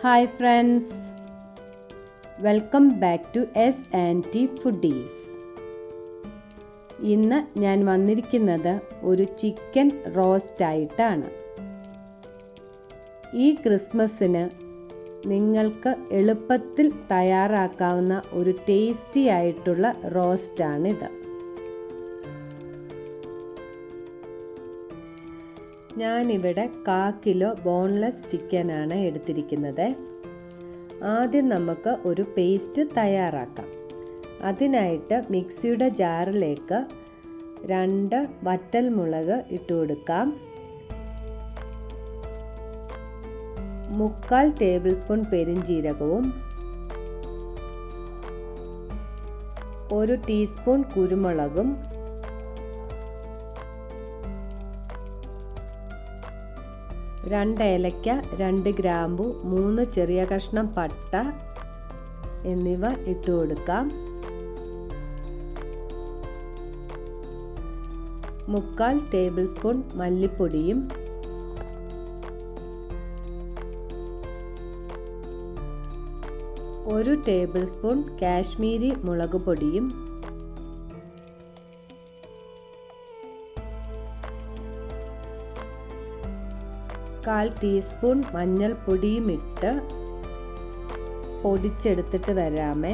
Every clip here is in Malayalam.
Hi friends, welcome back to S&T foodies. ഇന്ന് ഞാൻ വന്നിരിക്കുന്നത് ഒരു ചിക്കൻ റോസ്റ്റ് ആയിട്ടാണ്. ഈ ക്രിസ്മസിന് നിങ്ങൾക്ക് എളുപ്പത്തിൽ തയ്യാറാക്കാവുന്ന ഒരു ടേസ്റ്റി ആയിട്ടുള്ള റോസ്റ്റാണിത്. ഞാനിവിടെ 1/4 കിലോ ബോൺലെസ് ചിക്കനാണ് എടുത്തിരിക്കുന്നത്. ആദ്യം നമുക്ക് ഒരു പേസ്റ്റ് തയ്യാറാക്കാം. അതിനായിട്ട് മിക്സിയുടെ ജാറിലേക്ക് 2 വറ്റൽമുളക് ഇട്ട് കൊടുക്കാം. 1/4 ടേബിൾ സ്പൂൺ പെരിഞ്ജീരകവും 1 ടീസ്പൂൺ കുരുമുളകും 2 ഏലക്ക, 2 ഗ്രാമ്പു, 3 ചെറിയ കഷ്ണം പട്ട എന്നിവ ഇട്ട് കൊടുക്കാം. 1/4 ടേബിൾ സ്പൂൺ മല്ലിപ്പൊടിയും 1 ടേബിൾ സ്പൂൺ കാശ്മീരി മുളക് പൊടിയും 1/4 ടീസ്പൂൺ മഞ്ഞൾപ്പൊടിയും ഇട്ട് പൊടിച്ചെടുത്തിട്ട് വരാമേ.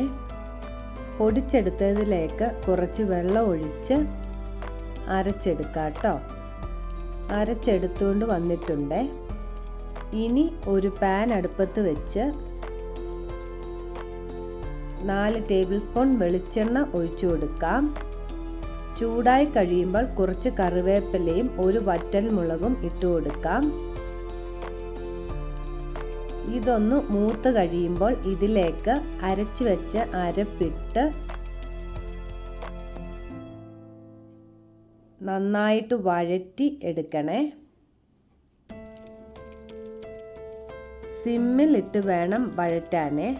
പൊടിച്ചെടുത്തതിലേക്ക് കുറച്ച് വെള്ളം ഒഴിച്ച് അരച്ചെടുക്കാം കേട്ടോ. അരച്ചെടുത്തുകൊണ്ട് വന്നിട്ടുണ്ട്. ഇനി ഒരു പാൻ അടുപ്പത്ത് വെച്ച് 4 ടേബിൾ സ്പൂൺ വെളിച്ചെണ്ണ ഒഴിച്ചു കൊടുക്കാം. ചൂടായി കഴിയുമ്പോൾ കുറച്ച് കറിവേപ്പിലയും 1 വറ്റൽമുളകും ഇട്ട് കൊടുക്കാം. ഇതൊന്ന് മൂത്ത് കഴിയുമ്പോൾ ഇതിലേക്ക് അരച്ചു വെച്ച അരപ്പിട്ട് നന്നായിട്ട് വഴറ്റി എടുക്കണേ. സിമ്മിലിട്ട് വേണം വഴറ്റാനേ.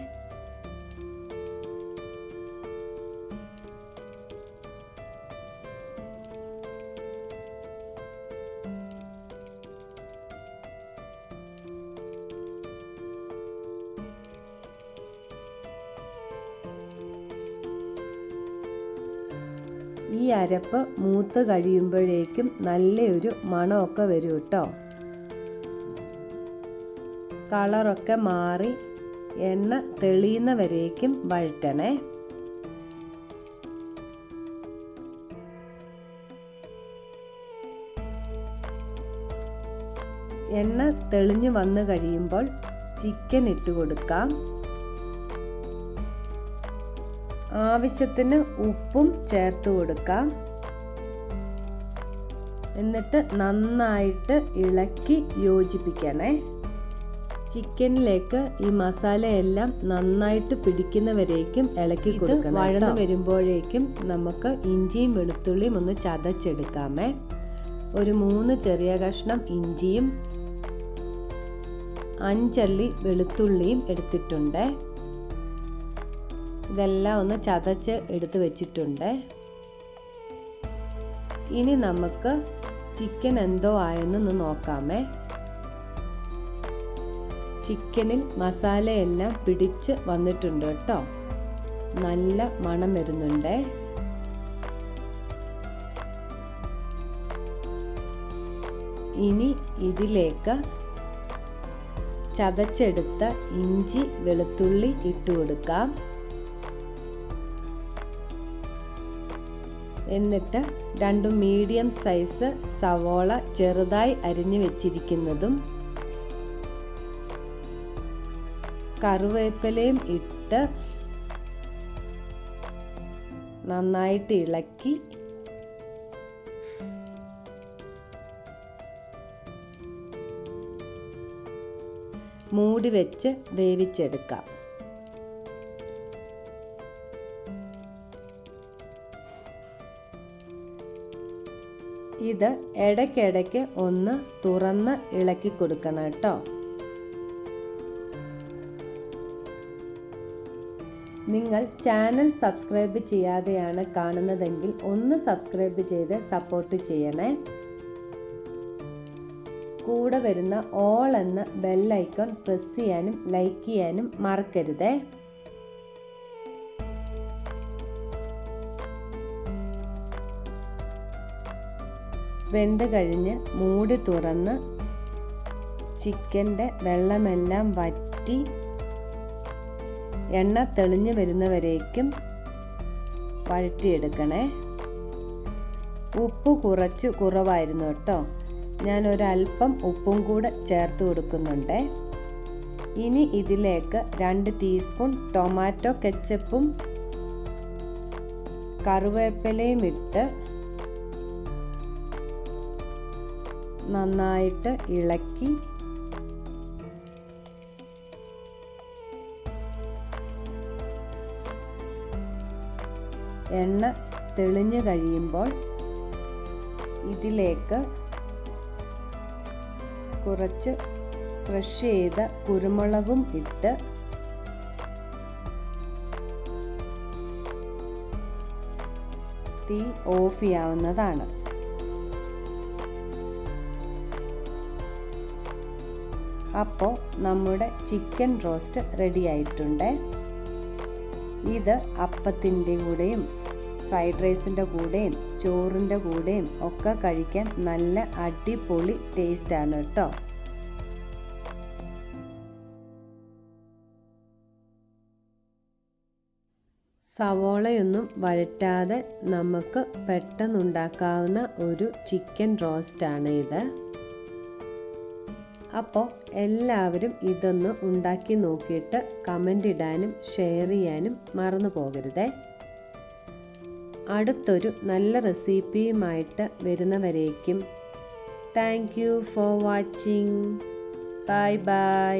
ഈ അരപ്പ് മൂത്ത് കഴിയുമ്പോഴേക്കും നല്ലൊരു മണമൊക്കെ വരും കേട്ടോ. കളറൊക്കെ മാറി എണ്ണ തെളിയുന്നവരേക്കും വഴറ്റണേ. എണ്ണ തെളിഞ്ഞു വന്നു കഴിയുമ്പോൾ ചിക്കൻ ഇട്ട് കൊടുക്കാം. ആവശ്യത്തിന് ഉപ്പും ചേർത്ത് കൊടുക്കാം. എന്നിട്ട് നന്നായിട്ട് ഇളക്കി യോജിപ്പിക്കണേ. ചിക്കനിലേക്ക് ഈ മസാലയെല്ലാം നന്നായിട്ട് പിടിക്കുന്നവരേക്കും ഇളക്കി കൊടുക്കണം. വഴന്ന് വരുമ്പോഴേക്കും നമുക്ക് ഇഞ്ചിയും വെളുത്തുള്ളിയും ഒന്ന് ചതച്ചെടുക്കാമേ. ഒരു 3 ചെറിയ കഷ്ണം ഇഞ്ചിയും 5 അല്ലി വെളുത്തുള്ളിയും എടുത്തിട്ടുണ്ട്. ഇതെല്ലാം ഒന്ന് ചതച്ച് എടുത്ത് വെച്ചിട്ടുണ്ട്. ഇനി നമുക്ക് ചിക്കൻ എന്തോ ആയെന്ന് നോക്കാമേ. ചിക്കനിൽ മസാലയെല്ലാം പിടിച്ച് വന്നിട്ടുണ്ട് കേട്ടോ. നല്ല മണം വരുന്നുണ്ട്. ഇനി ഇതിലേക്ക് ചതച്ചെടുത്ത ഇഞ്ചി വെളുത്തുള്ളി ഇട്ട് കൊടുക്കാം. എന്നിട്ട് 2 മീഡിയം സൈസ് സവോള ചെറുതായി അരിഞ്ഞു വെച്ചിരിക്കുന്നതും കറിവേപ്പിലയും ഇട്ട് നന്നായിട്ട് ഇളക്കി മൂടി വെച്ച് വേവിച്ചെടുക്കാം. ഇത് ഇടയ്ക്കിടയ്ക്ക് ഒന്ന് തുറന്ന് ഇളക്കി കൊടുക്കണം കേട്ടോ. നിങ്ങൾ ചാനൽ സബ്സ്ക്രൈബ് ചെയ്യാതെയാണ് കാണുന്നതെങ്കിൽ ഒന്ന് സബ്സ്ക്രൈബ് ചെയ്ത് സപ്പോർട്ട് ചെയ്യണേ. കൂടെ വരുന്ന ഓൾ എന്ന ബെൽ ഐക്കൺ പ്രസ് ചെയ്യാനും ലൈക്ക് ചെയ്യാനും മറക്കരുതേ. വെന്ത് കഴിഞ്ഞ് മൂടി തുറന്ന് ചിക്കൻ്റെ വെള്ളമെല്ലാം വറ്റി എണ്ണ തെളിഞ്ഞു വരുന്നവരേക്കും വഴറ്റിയെടുക്കണേ. ഉപ്പ് കുറവായിരുന്നു കേട്ടോ. ഞാൻ ഒരല്പം ഉപ്പും കൂടെ ചേർത്ത് കൊടുക്കുന്നുണ്ട്. ഇനി ഇതിലേക്ക് 2 ടീസ്പൂൺ ടൊമാറ്റോ കെച്ചപ്പും കറിവേപ്പിലയും ഇട്ട് നന്നായിട്ട് ഇളക്കി എണ്ണ തെളിഞ്ഞു കഴിയുമ്പോൾ ഇതിലേക്ക് കുറച്ച് ക്രഷ് ചെയ്ത കുരുമുളകും ഇട്ട് തീ ഓഫ് ചെയ്യാവുന്നതാണ്. അപ്പോൾ നമ്മുടെ ചിക്കൻ റോസ്റ്റ് റെഡി ആയിട്ടുണ്ട്. ഇത് അപ്പത്തിൻ്റെ കൂടെയും ഫ്രൈഡ് റൈസിൻ്റെ കൂടെയും ചോറിൻ്റെ കൂടെയും ഒക്കെ കഴിക്കാൻ നല്ല അടിപൊളി ടേസ്റ്റാണ് കേട്ടോ. സവോളയൊന്നും വഴറ്റാതെ നമുക്ക് പെട്ടെന്നുണ്ടാക്കാവുന്ന ഒരു ചിക്കൻ റോസ്റ്റാണ് ഇത്. അപ്പോൾ എല്ലാവരും ഇതൊന്ന് ഉണ്ടാക്കി നോക്കിയിട്ട് കമൻ്റ് ഇടാനും ഷെയർ ചെയ്യാനും മറന്നു പോകരുതേ. അടുത്തൊരു നല്ല റെസിപ്പിയുമായിട്ട് വരുന്നവരേക്കും thank you for watching. Bye by.